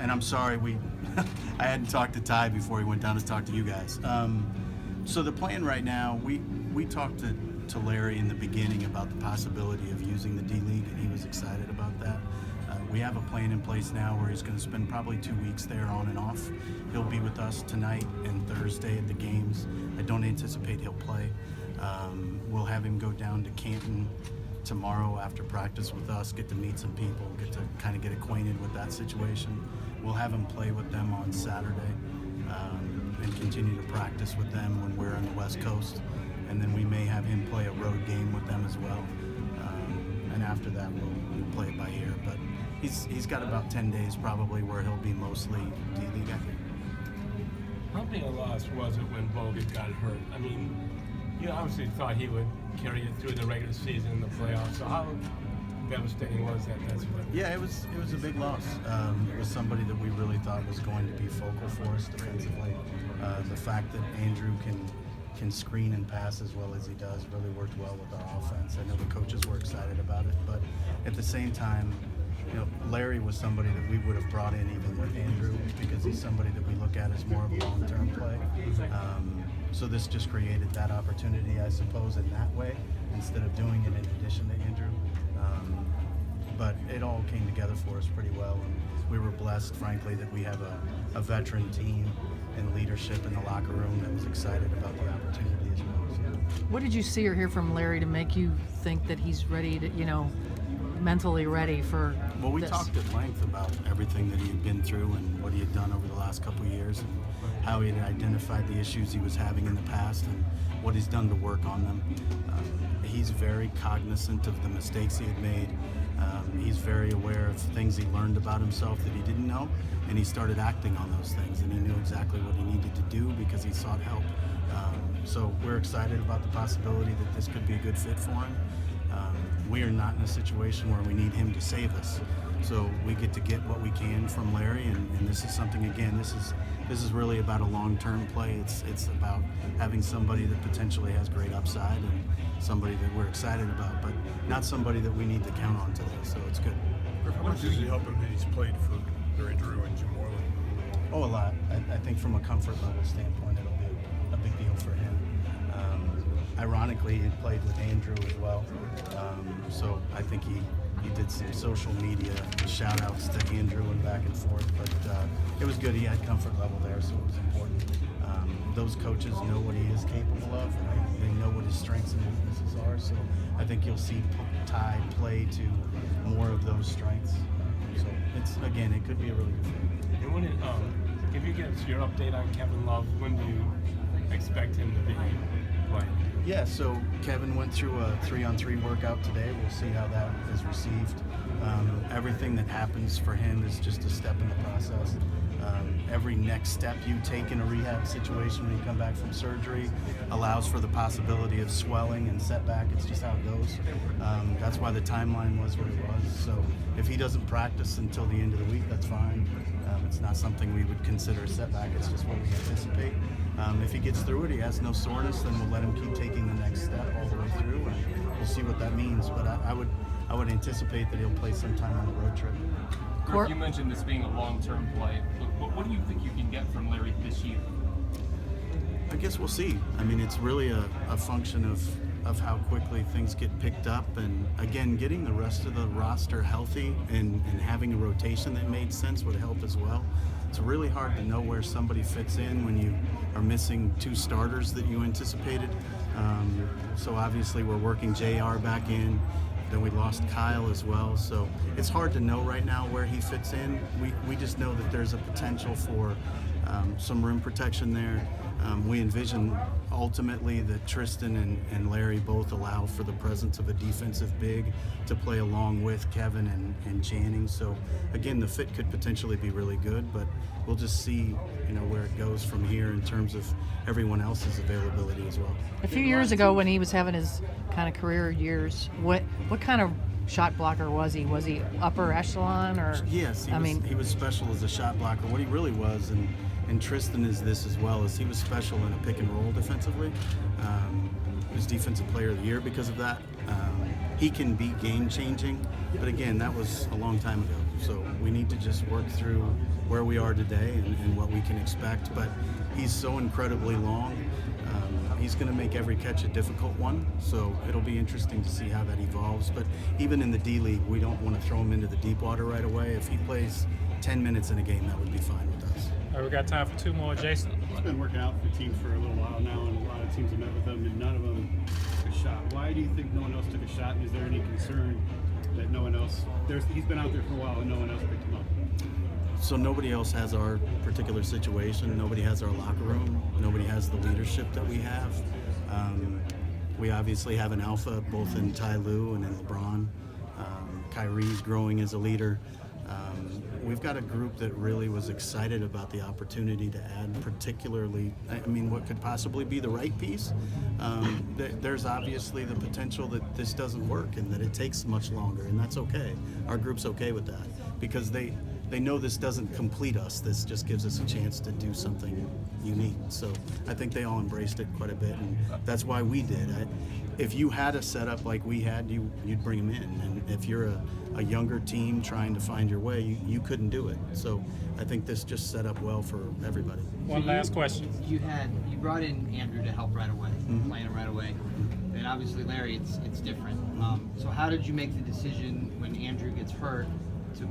and I'm sorry I hadn't talked to Ty before he went down to talk to you guys. So the plan right now, we talked to Larry in the beginning about the possibility of using the D-League, and he was excited about that. We have a plan in place now where he's going to spend probably 2 weeks there on and off. He'll be with us tonight and Thursday at the games. I don't anticipate he'll play. We'll have him go down to Canton tomorrow after practice with us, get to meet some people, get to kind of get acquainted with that situation. We'll have him play with them on Saturday and continue to practice with them when we're on the West Coast. And then we may have him play a road game with them as well. And after that, we'll play it by ear. But he's got about 10 days probably where he'll be mostly D-League, I think. How big a loss was it when Bogut got hurt? I mean, you obviously thought he would carry it through the regular season and the playoffs. So how devastating was that? Yeah, it was a big loss. It was somebody that we really thought was going to be focal for us defensively. The fact that Andrew can screen and pass as well as he does really worked well with our offense. I know the coaches were excited about it, but at the same time, Larry was somebody that we would have brought in even with Andrew because he's somebody that we look at as more of a long-term play. So this just created that opportunity, I suppose, in that way, instead of doing it in addition to Andrew. But it all came together for us pretty well, and we were blessed, frankly, that we have a veteran team and leadership in the locker room that was excited about the opportunity as well. So. What did you see or hear from Larry to make you think that he's ready to, mentally ready for Well, we this? talked at length about everything that he had been through and what he had done over the last couple of years and how he had identified the issues he was having in the past and what he's done to work on them. He's very cognizant of the mistakes he had made. He's very aware of things he learned about himself that he didn't know, and he started acting on those things, and he knew exactly what he needed to do because he sought help. So we're excited about the possibility that this could be a good fit for him. We are not in a situation where we need him to save us. So we get to get what we can from Larry, and this is something, again, this is really about a long-term play. It's about having somebody that potentially has great upside and somebody that we're excited about, but not somebody that we need to count on today, so it's good. How much does it help him that he's played for Larry Drew and Jim Moreland? Oh, a lot. I think from a comfort level standpoint, it'll be a big deal for him. Ironically, he played with Andrew as well, so I think he did some social media shout-outs to Andrew and back and forth, but it was good. He had comfort level there, so it was important. Those coaches know what he is capable of, and they know what his strengths and weaknesses are, so I think you'll see Ty play to more of those strengths. So it could be a really good fit. And when if you give us your update on Kevin Love, when do you expect him to be playing? Yeah, so Kevin went through a 3-on-3 workout today. We'll see how that is received. Everything that happens for him is just a step in the process. Every next step you take in a rehab situation when you come back from surgery allows for the possibility of swelling and setback. It's just how it goes. That's why the timeline was what it was. So if he doesn't practice until the end of the week, that's fine. It's not something we would consider a setback. It's just what we anticipate. If he gets through it, he has no soreness, then we'll let him keep taking the next step all the way through, and we'll see what that means. But I would anticipate that he'll play sometime on the road trip. Griff, you mentioned this being a long-term play. What do you think you can get from Larry this year? I guess we'll see. I mean, it's really a function of how quickly things get picked up, and again, getting the rest of the roster healthy and having a rotation that made sense would help as well. It's really hard to know where somebody fits in when you are missing 2 starters that you anticipated. So obviously we're working JR back in. Then we lost Kyle as well. So it's hard to know right now where he fits in. We just know that there's a potential for some rim protection there. We envision ultimately that Tristan and Larry both allow for the presence of a defensive big to play along with Kevin and Channing. So again, the fit could potentially be really good, but we'll just see, where it goes from here in terms of everyone else's availability as well. A few years ago when he was having his kind of career years, what kind of shot blocker was he? Was he upper echelon or? Yes, he was special as a shot blocker. What he really was, and Tristan is this as well, is he was special in a pick and roll defensively. He was Defensive Player of the Year because of that. He can be game changing, but again, that was a long time ago. So we need to just work through where we are today and what we can expect. But he's so incredibly long. He's going to make every catch a difficult one, so it'll be interesting to see how that evolves. But even in the D League, we don't want to throw him into the deep water right away. If he plays 10 minutes in a game, that would be fine with us. All right, we got time for 2 more. Jason. He's been working out for teams for a little while now, and a lot of teams have met with him, and none of them took a shot. Why do you think no one else took a shot? And is there any concern that no one else? He's been out there for a while, and no one else picked him up. So nobody else has our particular situation. Nobody has our locker room. Nobody has the leadership that we have. We obviously have an alpha both in Ty Lue and in LeBron. Kyrie's growing as a leader. We've got a group that really was excited about the opportunity to add particularly, I mean, what could possibly be the right piece. There's obviously the potential that this doesn't work and that it takes much longer, and that's okay. Our group's okay with that because they know this doesn't complete us. This just gives us a chance to do something unique. So I think they all embraced it quite a bit, and that's why we did. If you had a setup like we had, you'd bring them in. And if you're a younger team trying to find your way, you couldn't do it. So I think this just set up well for everybody. One last question. You brought in Andrew to help right away, playing him right away. And obviously Larry, it's different. So how did you make the decision when Andrew gets hurt to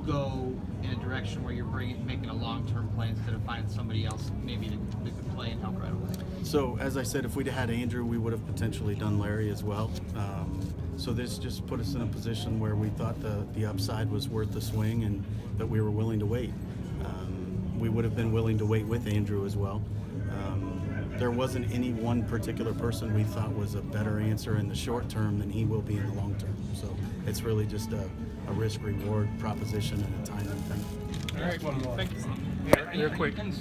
go in a direction where you're making a long-term play instead of finding somebody else maybe that could play and help right away? So as I said, if we'd had Andrew, we would have potentially done Larry as well. So this just put us in a position where we thought the upside was worth the swing and that we were willing to wait. We would have been willing to wait with Andrew as well. There wasn't any one particular person we thought was a better answer in the short term than he will be in the long term. So it's really just a risk-reward proposition and a timing thing. All right, One more. thank you. Real quick.